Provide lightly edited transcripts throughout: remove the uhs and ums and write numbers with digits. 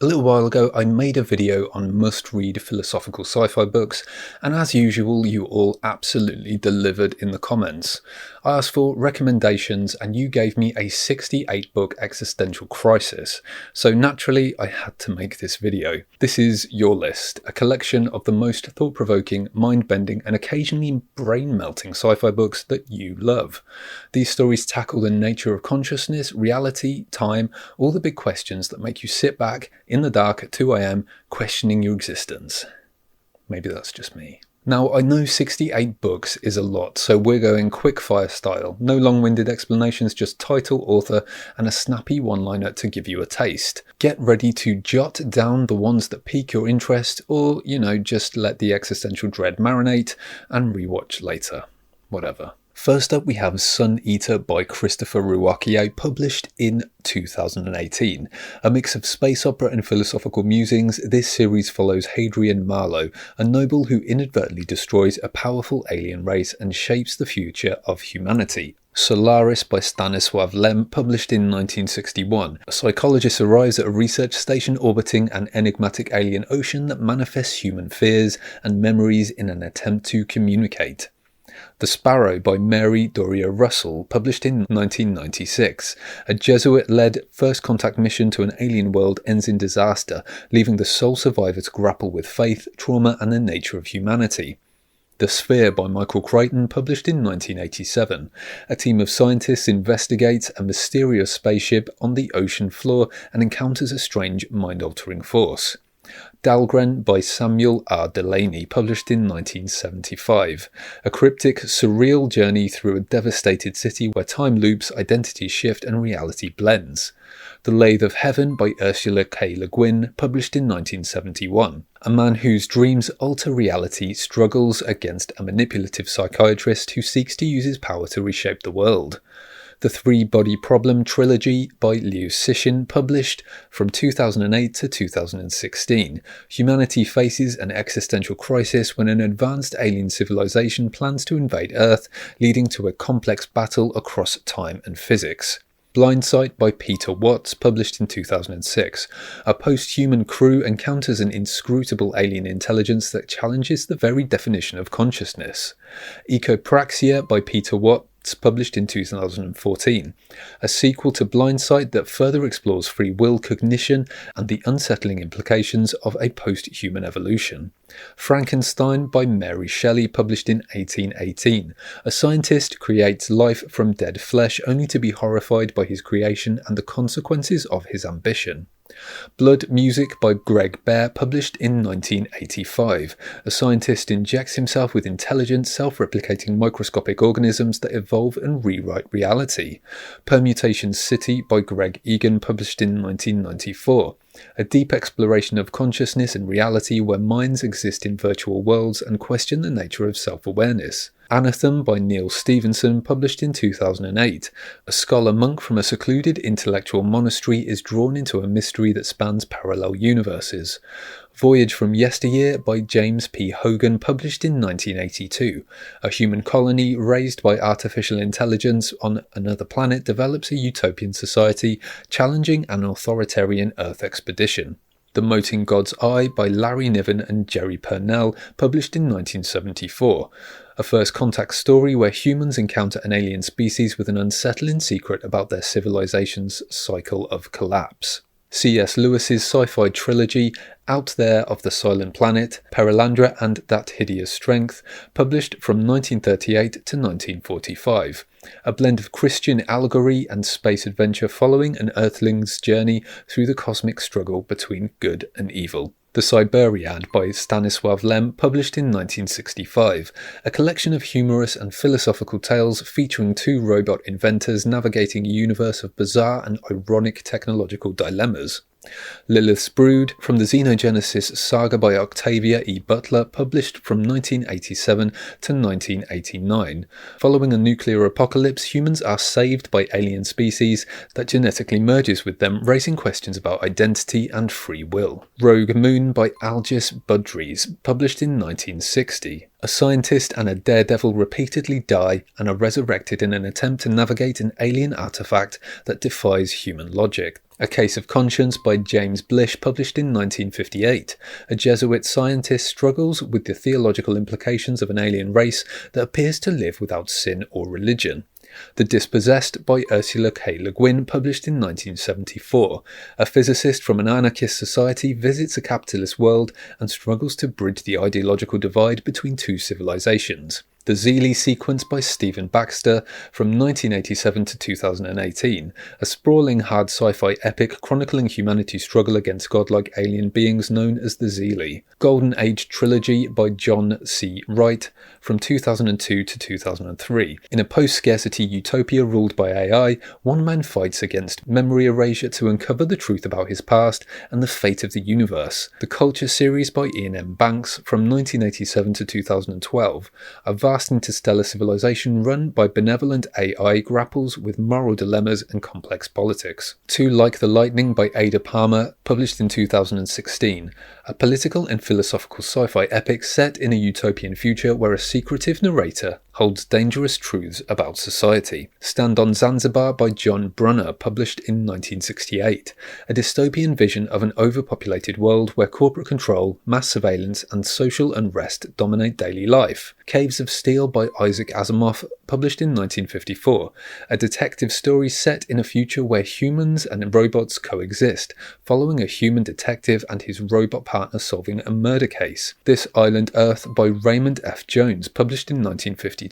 A little while ago I made a video on must-read philosophical sci-fi books, and as usual you all absolutely delivered in the comments. I asked for recommendations and you gave me a 68-book existential crisis, so naturally I had to make this video. This is your list, a collection of the most thought-provoking, mind-bending and occasionally brain-melting sci-fi books that you love. These stories tackle the nature of consciousness, reality, time, all the big questions that make you sit back in the dark at 2 AM questioning your existence. Maybe that's just me. Now, I know 68 books is a lot, so we're going quick-fire style. No long-winded explanations, just title, author, and a snappy one-liner to give you a taste. Get ready to jot down the ones that pique your interest, or, just let the existential dread marinate and rewatch later. Whatever. First up we have Sun Eater by Christopher Ruwakiye, published in 2018. A mix of space opera and philosophical musings, this series follows Hadrian Marlowe, a noble who inadvertently destroys a powerful alien race and shapes the future of humanity. Solaris by Stanisław Lem, published in 1961. A psychologist arrives at a research station orbiting an enigmatic alien ocean that manifests human fears and memories in an attempt to communicate. The Sparrow by Mary Doria Russell, published in 1996. A Jesuit-led first contact mission to an alien world ends in disaster, leaving the sole survivor to grapple with faith, trauma and the nature of humanity. The Sphere by Michael Crichton, published in 1987. A team of scientists investigates a mysterious spaceship on the ocean floor and encounters a strange mind-altering force. Dahlgren by Samuel R. Delany, published in 1975. A cryptic, surreal journey through a devastated city where time loops, identities shift and reality blends. The Lathe of Heaven by Ursula K. Le Guin, published in 1971. A man whose dreams alter reality struggles against a manipulative psychiatrist who seeks to use his power to reshape the world. The Three-Body Problem trilogy by Liu Cixin, published from 2008 to 2016. Humanity faces an existential crisis when an advanced alien civilization plans to invade Earth, leading to a complex battle across time and physics. Blindsight by Peter Watts, published in 2006. A post-human crew encounters an inscrutable alien intelligence that challenges the very definition of consciousness. Ecopraxia by Peter Watts, published in 2014. A sequel to Blindsight that further explores free will, cognition, and the unsettling implications of a post-human evolution. Frankenstein by Mary Shelley, published in 1818. A scientist creates life from dead flesh only to be horrified by his creation and the consequences of his ambition. Blood Music by Greg Bear, published in 1985. A scientist injects himself with intelligent, self-replicating microscopic organisms that evolve and rewrite reality. Permutation City by Greg Egan, published in 1994. A deep exploration of consciousness and reality where minds exist in virtual worlds and question the nature of self-awareness. Anathem by Neil Stevenson, published in 2008. A scholar monk from a secluded intellectual monastery is drawn into a mystery that spans parallel universes. Voyage from Yesteryear by James P. Hogan, published in 1982. A human colony raised by artificial intelligence on another planet develops a utopian society, challenging an authoritarian Earth expedition. The Moting God's Eye by Larry Niven and Jerry Purnell, published in 1974. A first contact story where humans encounter an alien species with an unsettling secret about their civilization's cycle of collapse. C.S. Lewis's sci-fi trilogy, Out There of the Silent Planet, Perelandra and That Hideous Strength, published from 1938 to 1945. A blend of Christian allegory and space adventure following an Earthling's journey through the cosmic struggle between good and evil. The Cyberiad by Stanisław Lem, published in 1965. A collection of humorous and philosophical tales featuring two robot inventors navigating a universe of bizarre and ironic technological dilemmas. Lilith's Brood, from the Xenogenesis saga by Octavia E. Butler, published from 1987 to 1989. Following a nuclear apocalypse, humans are saved by alien species that genetically merges with them, raising questions about identity and free will. Rogue Moon by Algis Budrys, published in 1960. A scientist and a daredevil repeatedly die and are resurrected in an attempt to navigate an alien artifact that defies human logic. A Case of Conscience by James Blish, published in 1958. A Jesuit scientist struggles with the theological implications of an alien race that appears to live without sin or religion. The Dispossessed by Ursula K. Le Guin, published in 1974. A physicist from an anarchist society visits a capitalist world and struggles to bridge the ideological divide between two civilizations. The Zeely Sequence by Stephen Baxter, from 1987 to 2018, a sprawling hard sci-fi epic chronicling humanity's struggle against godlike alien beings known as the Zeely. Golden Age Trilogy by John C. Wright, from 2002 to 2003. In a post-scarcity utopia ruled by AI, one man fights against memory erasure to uncover the truth about his past and the fate of the universe. The Culture series by Ian M. Banks, from 1987 to 2012, a vast interstellar civilization run by benevolent AI grapples with moral dilemmas and complex politics. Two Like the Lightning by Ada Palmer, published in 2016, a political and philosophical sci-fi epic set in a utopian future where a secretive narrator holds dangerous truths about society. Stand on Zanzibar by John Brunner, published in 1968, a dystopian vision of an overpopulated world where corporate control, mass surveillance, and social unrest dominate daily life. Caves of Steel by Isaac Asimov, published in 1954, a detective story set in a future where humans and robots coexist, following a human detective and his robot partner solving a murder case. This Island Earth by Raymond F. Jones, published in 1952.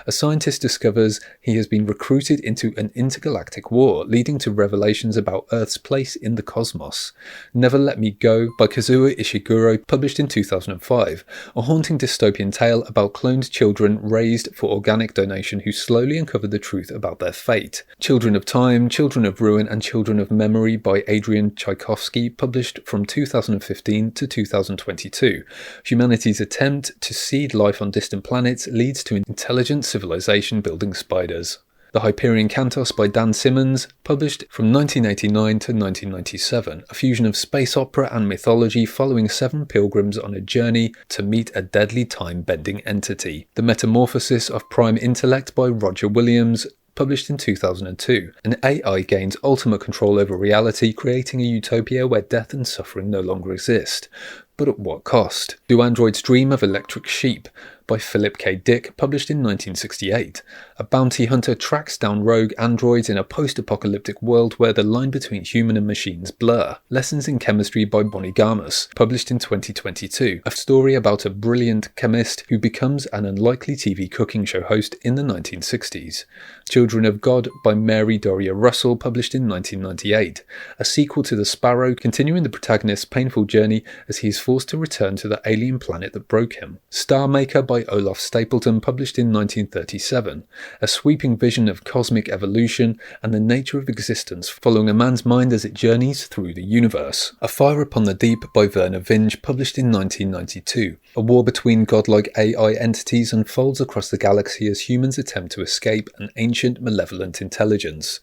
A scientist discovers he has been recruited into an intergalactic war, leading to revelations about Earth's place in the cosmos. Never Let Me Go by Kazuo Ishiguro, published in 2005, a haunting dystopian tale about cloned children raised for organic donation who slowly uncover the truth about their fate. Children of Time, Children of Ruin, and Children of Memory by Adrian Tchaikovsky, published from 2015 to 2022. Humanity's attempt to seed life on distant planets leads to an intelligent civilization building spiders. The Hyperion Cantos by Dan Simmons, published from 1989 to 1997, a fusion of space opera and mythology following 7 pilgrims on a journey to meet a deadly time-bending entity. The Metamorphosis of Prime Intellect by Roger Williams, published in 2002. An AI gains ultimate control over reality, creating a utopia where death and suffering no longer exist. But at what cost? Do Androids Dream of Electric Sheep? By Philip K. Dick, published in 1968. A bounty hunter tracks down rogue androids in a post-apocalyptic world where the line between human and machines blur. Lessons in Chemistry by Bonnie Garmus, published in 2022. A story about a brilliant chemist who becomes an unlikely TV cooking show host in the 1960s. Children of God by Mary Doria Russell, published in 1998. A sequel to The Sparrow, continuing the protagonist's painful journey as he is forced to return to the alien planet that broke him. Star Maker by Olaf Stapleton, published in 1937. A sweeping vision of cosmic evolution and the nature of existence following a man's mind as it journeys through the universe. A Fire Upon the Deep by Werner Vinge, published in 1992. A war between godlike AI entities unfolds across the galaxy as humans attempt to escape an ancient malevolent intelligence.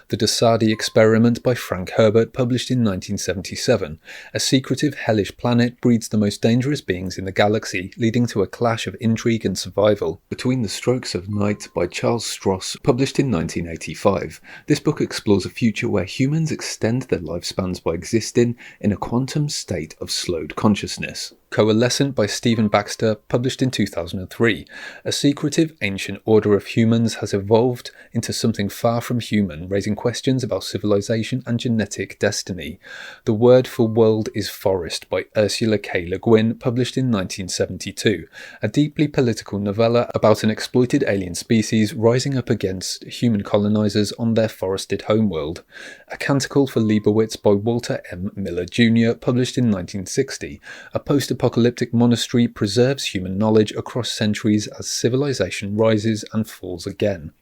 The Dosadi Experiment by Frank Herbert, published in 1977. A secretive, hellish planet breeds the most dangerous beings in the galaxy, leading to a clash of intrigue and survival. Between the Strokes of Night by Charles Stross, published in 1985. This book explores a future where humans extend their lifespans by existing in a quantum state of slowed consciousness. Coalescent by Stephen Baxter, published in 2003. A secretive ancient order of humans has evolved into something far from human, raising questions about civilization and genetic destiny. The Word for World is Forest by Ursula K. Le Guin, published in 1972. A deeply political novella about an exploited alien species rising up against human colonizers on their forested homeworld. A Canticle for Leibowitz by Walter M. Miller Jr., published in 1960. A post-apocalyptic monastery preserves human knowledge across centuries as civilization rises and falls again.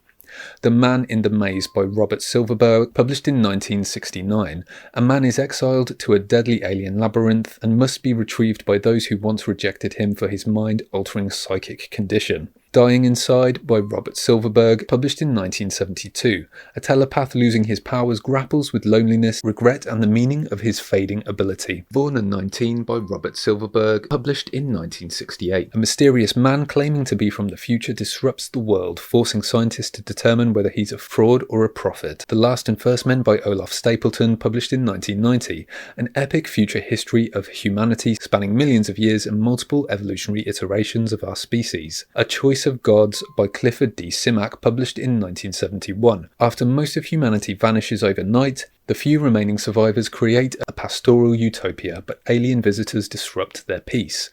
The Man in the Maze by Robert Silverberg, published in 1969. A man is exiled to a deadly alien labyrinth and must be retrieved by those who once rejected him for his mind-altering psychic condition. Dying Inside by Robert Silverberg, published in 1972. A telepath losing his powers grapples with loneliness, regret, and the meaning of his fading ability. Born at 19 by Robert Silverberg, published in 1968. A mysterious man claiming to be from the future disrupts the world, forcing scientists to determine whether he's a fraud or a prophet. The Last and First Men by Olaf Stapleton, published in 1990. An epic future history of humanity spanning millions of years and multiple evolutionary iterations of our species. A Choice of Gods by Clifford D. Simak, published in 1971. After most of humanity vanishes overnight, the few remaining survivors create a pastoral utopia, but alien visitors disrupt their peace.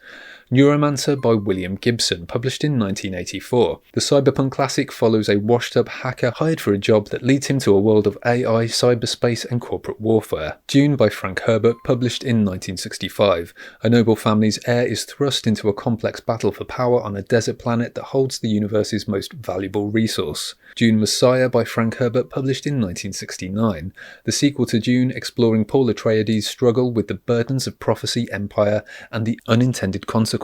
Neuromancer by William Gibson, published in 1984. The cyberpunk classic follows a washed-up hacker hired for a job that leads him to a world of AI, cyberspace, and corporate warfare. Dune by Frank Herbert, published in 1965. A noble family's heir is thrust into a complex battle for power on a desert planet that holds the universe's most valuable resource. Dune Messiah by Frank Herbert, published in 1969. The sequel to Dune, exploring Paul Atreides' struggle with the burdens of prophecy, empire, and the unintended consequences.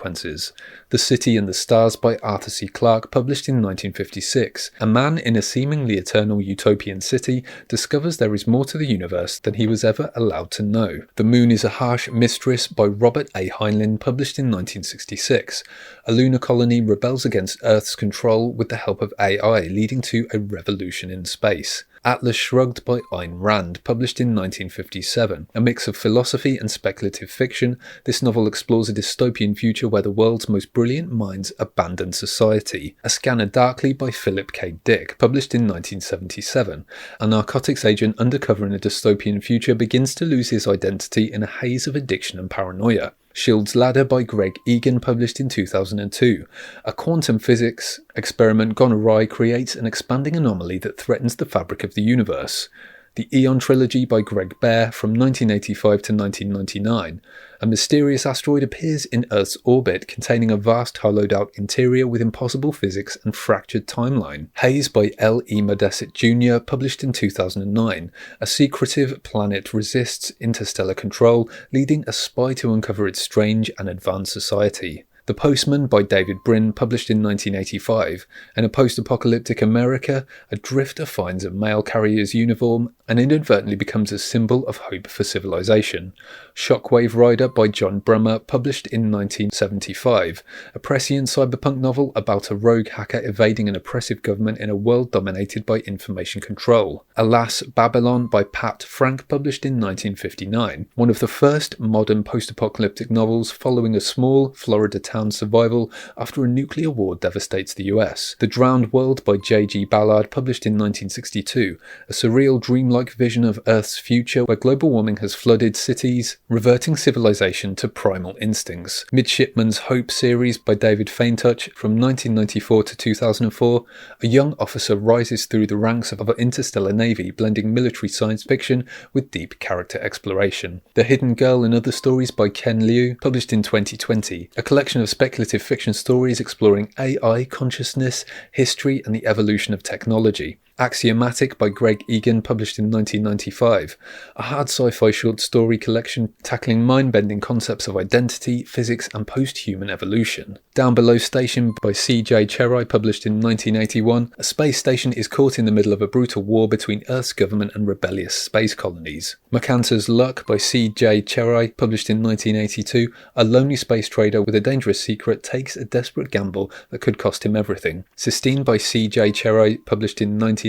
The City and the Stars by Arthur C. Clarke, published in 1956. A man in a seemingly eternal utopian city discovers there is more to the universe than he was ever allowed to know. The Moon is a Harsh Mistress by Robert A. Heinlein, published in 1966. A lunar colony rebels against Earth's control with the help of AI, leading to a revolution in space. Atlas Shrugged by Ayn Rand, published in 1957. A mix of philosophy and speculative fiction, this novel explores a dystopian future where the world's most brilliant minds abandon society. A Scanner Darkly by Philip K. Dick, published in 1977. A narcotics agent undercover in a dystopian future begins to lose his identity in a haze of addiction and paranoia. Shield's Ladder by Greg Egan, published in 2002. A quantum physics experiment gone awry creates an expanding anomaly that threatens the fabric of the universe. The Aeon Trilogy by Greg Bear, from 1985 to 1999. A mysterious asteroid appears in Earth's orbit, containing a vast hollowed-out interior with impossible physics and fractured timeline. Haze by L. E. Modesett Jr., published in 2009. A secretive planet resists interstellar control, leading a spy to uncover its strange and advanced society. The Postman by David Brin, published in 1985. In a post-apocalyptic America, a drifter finds a mail carrier's uniform and inadvertently becomes a symbol of hope for civilization. Shockwave Rider by John Brummer, published in 1975. A prescient cyberpunk novel about a rogue hacker evading an oppressive government in a world dominated by information control. Alas, Babylon by Pat Frank, published in 1959. One of the first modern post-apocalyptic novels following a small Florida town survival after a nuclear war devastates the US. The Drowned World by J.G. Ballard, published in 1962. A surreal dreamlike vision of Earth's future where global warming has flooded cities, reverting civilization to primal instincts. Midshipman's Hope series by David Faintouch, from 1994 to 2004. A young officer rises through the ranks of an interstellar navy, blending military science fiction with deep character exploration. The Hidden Girl and Other Stories by Ken Liu, published in 2020. A collection of speculative fiction stories exploring AI, consciousness, history, and the evolution of technology. Axiomatic by Greg Egan, published in 1995. A hard sci-fi short story collection tackling mind-bending concepts of identity, physics, and post-human evolution. Down Below Station by C.J. Cherai, published in 1981. A space station is caught in the middle of a brutal war between Earth's government and rebellious space colonies. Macanta's Luck by C.J. Cherai, published in 1982. A lonely space trader with a dangerous secret takes a desperate gamble that could cost him everything. Sistine by C.J. Cherai, published in 1988.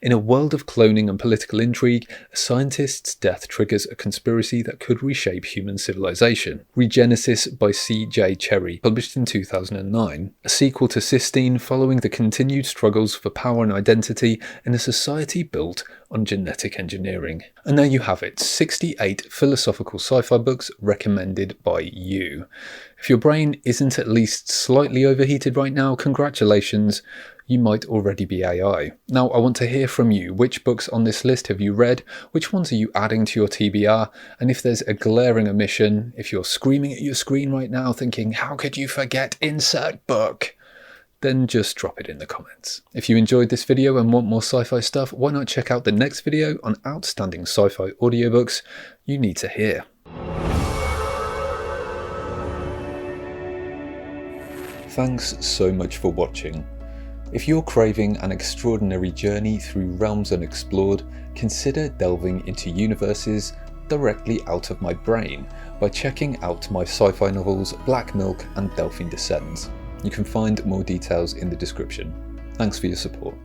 In a world of cloning and political intrigue, a scientist's death triggers a conspiracy that could reshape human civilization. Regenesis by C.J. Cherry, published in 2009. A sequel to Sistine following the continued struggles for power and identity in a society built on genetic engineering. And there you have it, 68 philosophical sci-fi books recommended by you. If your brain isn't at least slightly overheated right now, congratulations, you might already be AI. Now, I want to hear from you. Which books on this list have you read? Which ones are you adding to your TBR? And if there's a glaring omission, if you're screaming at your screen right now thinking, how could you forget insert book? Then just drop it in the comments. If you enjoyed this video and want more sci-fi stuff, why not check out the next video on outstanding sci-fi audiobooks you need to hear. Thanks so much for watching. If you're craving an extraordinary journey through realms unexplored, consider delving into universes directly out of my brain by checking out my sci-fi novels Black Milk and Delphine Descends. You can find more details in the description. Thanks for your support.